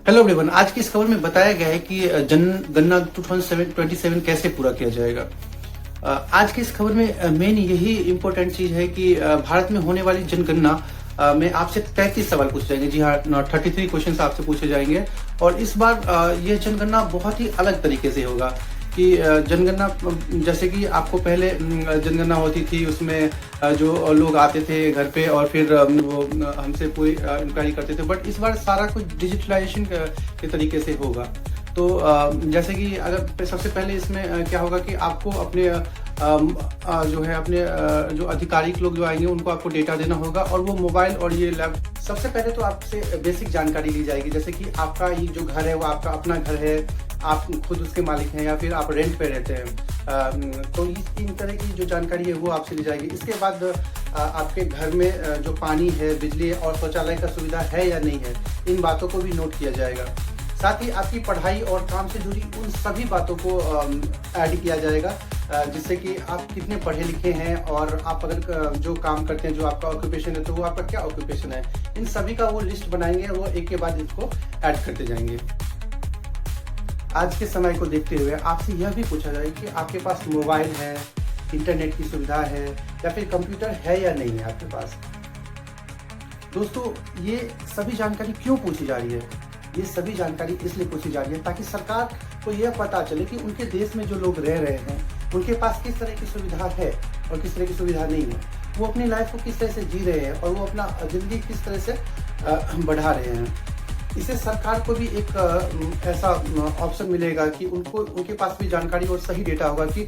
Hello everyone, आज की इस खबर में बताया गया है कि जनगणना 2027 कैसे पूरा किया जाएगा। आज की इस खबर में मेन यही इम्पोर्टेंट चीज है कि भारत में होने वाली जनगणना में आपसे 33 सवाल पूछे जाएंगे। जी हाँ, 33 क्वेश्चन आपसे पूछे जाएंगे। और इस बार यह जनगणना बहुत ही अलग तरीके से होगा कि जनगणना, जैसे कि आपको पहले जनगणना होती थी, उसमें जो लोग आते थे घर पे और फिर वो हमसे पूरी इंक्वायरी करते थे। बट इस बार सारा कुछ डिजिटलाइजेशन के तरीके से होगा। तो जैसे कि अगर सबसे पहले इसमें क्या होगा कि आपको अपने जो है अपने जो आधिकारिक लोग जो आएंगे उनको आपको डेटा देना होगा, और वो मोबाइल और ये लैब। सबसे पहले तो आपसे बेसिक जानकारी ली जाएगी, जैसे कि आपका ये जो घर है वो आपका अपना घर है, आप खुद उसके मालिक हैं या फिर आप रेंट पे रहते हैं। तो इन तरह की जो जानकारी है वो आपसे ली जाएगी। इसके बाद आपके घर में जो पानी है, बिजली और शौचालय का सुविधा है या नहीं है, इन बातों को भी नोट किया जाएगा। साथ ही आपकी पढ़ाई और काम से जुड़ी उन सभी बातों को ऐड किया जाएगा, जिससे कि आप कितने पढ़े लिखे हैं और आप अगर जो काम करते हैं, जो आपका ऑक्यूपेशन है, तो वो आपका क्या ऑक्यूपेशन है, इन सभी का वो लिस्ट बनाएंगे और वो एक के बाद इसको ऐड करते जाएंगे। आज के समय को देखते हुए आपसे यह भी पूछा जाएगा कि आपके पास मोबाइल है, इंटरनेट की सुविधा है या फिर कंप्यूटर है या नहीं है आपके पास। दोस्तों, ये सभी जानकारी क्यों पूछी जा रही है? ये सभी जानकारी इसलिए पूछी जा रही है ताकि सरकार को यह पता चले कि उनके देश में जो लोग रह रहे हैं उनके पास किस तरह की सुविधा है और किस तरह की सुविधा नहीं है, वो अपनी लाइफ को किस तरह से जी रहे हैं और वो अपना जिंदगी किस तरह से बढ़ा रहे हैं। इससे सरकार को भी एक ऐसा ऑप्शन मिलेगा कि उनके पास भी जानकारी और सही डेटा होगा कि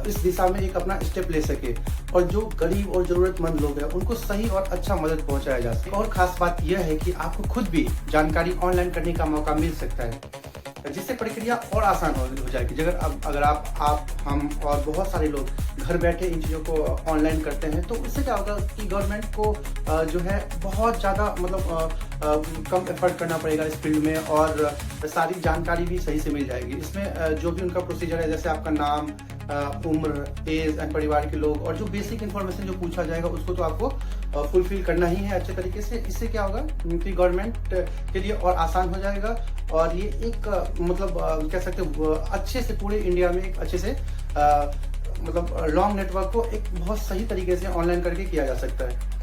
इस दिशा में एक अपना स्टेप ले सके, और जो गरीब और जरूरतमंद लोग हैं उनको सही और अच्छा मदद पहुंचाया जा सके। और खास बात यह है कि आपको खुद भी जानकारी ऑनलाइन करने का मौका मिल सकता है, जिससे प्रक्रिया और आसान हो जाएगी। अगर आप हम और बहुत सारे लोग घर बैठे इन चीज़ों को ऑनलाइन करते हैं, तो उससे क्या होगा कि गवर्नमेंट को जो है बहुत ज़्यादा कम एफर्ट करना पड़ेगा इस फील्ड में, और सारी जानकारी भी सही से मिल जाएगी। इसमें जो भी उनका प्रोसीजर है, जैसे आपका नाम, उम्र, एज एंड परिवार के लोग, और जो बेसिक इन्फॉर्मेशन जो पूछा जाएगा उसको तो आपको फुलफिल करना ही है अच्छे तरीके से। इससे क्या होगा कि गवर्नमेंट के लिए और आसान हो जाएगा, और ये एक कह सकते हो अच्छे से पूरे इंडिया में एक अच्छे से लॉन्ग नेटवर्क को एक बहुत सही तरीके से ऑनलाइन करके किया जा सकता है।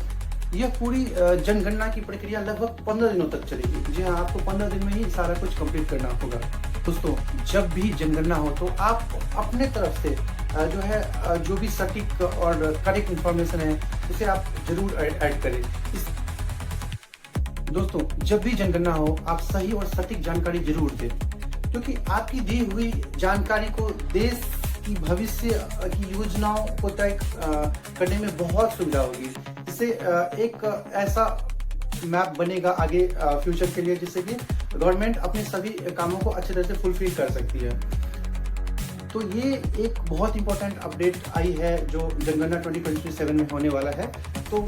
यह पूरी जनगणना की प्रक्रिया लगभग 15 दिनों तक चलेगी। जी हाँ, आपको 15 दिन में ही सारा कुछ कंप्लीट करना होगा। दोस्तों, जब भी जनगणना हो तो आप अपने तरफ से जो है जो भी सटीक और करेक्ट इंफॉर्मेशन है उसे आप जरूर ऐड करें। दोस्तों, जब भी जनगणना हो आप सही और सटीक जानकारी जरूर दें, क्योंकि आपकी दी हुई जानकारी को देश की भविष्य की योजनाओं को तय करने में बहुत सुविधा होगी। इससे एक ऐसा मैप बनेगा आगे फ्यूचर के लिए, जिससे कि गवर्नमेंट अपने सभी कामों को अच्छे तरह से फुलफिल कर सकती है। तो ये एक बहुत इंपॉर्टेंट अपडेट आई है जो जनगणना 2027 में होने वाला है। तो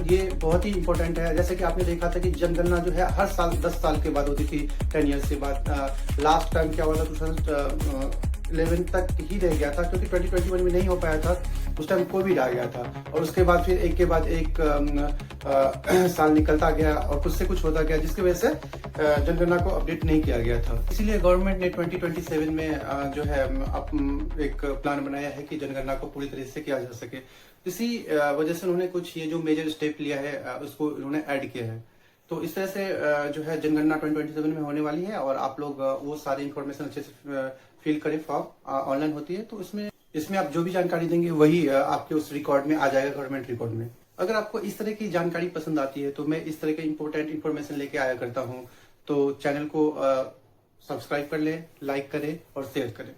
ये बहुत ही इंपॉर्टेंट है। जैसे कि आपने देखा था कि जनगणना जो है हर साल 10 साल के बाद होती थी, 10 ईयर्स के बाद। लास्ट टाइम क्या हुआ था, 2011 तक ही रह गया था, क्योंकि 2021 में नहीं हो पाया था। उस टाइम कोविड आ गया था, और उसके बाद फिर एक के बाद एक साल निकलता गया और कुछ से कुछ होता गया, जिसकी वजह से जनगणना को अपडेट नहीं किया गया था। इसीलिए गवर्नमेंट ने 2027 में जो है एक प्लान बनाया है कि जनगणना को पूरी तरह से किया जा सके। इसी वजह से उन्होंने कुछ ये जो मेजर स्टेप लिया है उसको उन्होंने ऐड किया है। तो इस तरह से जो है जनगणना 2027 में होने वाली है, और आप लोग वो सारी इन्फॉर्मेशन अच्छे से फिल करें। फॉर्म ऑनलाइन होती है, तो इसमें आप जो भी जानकारी देंगे वही आपके उस रिकॉर्ड में आ जाएगा, गवर्नमेंट रिकॉर्ड में। अगर आपको इस तरह की जानकारी पसंद आती है तो मैं इस तरह के इंपॉर्टेंट इन्फॉर्मेशन लेके आया करता हूँ। तो चैनल को सब्सक्राइब कर लें, लाइक करें और शेयर करें।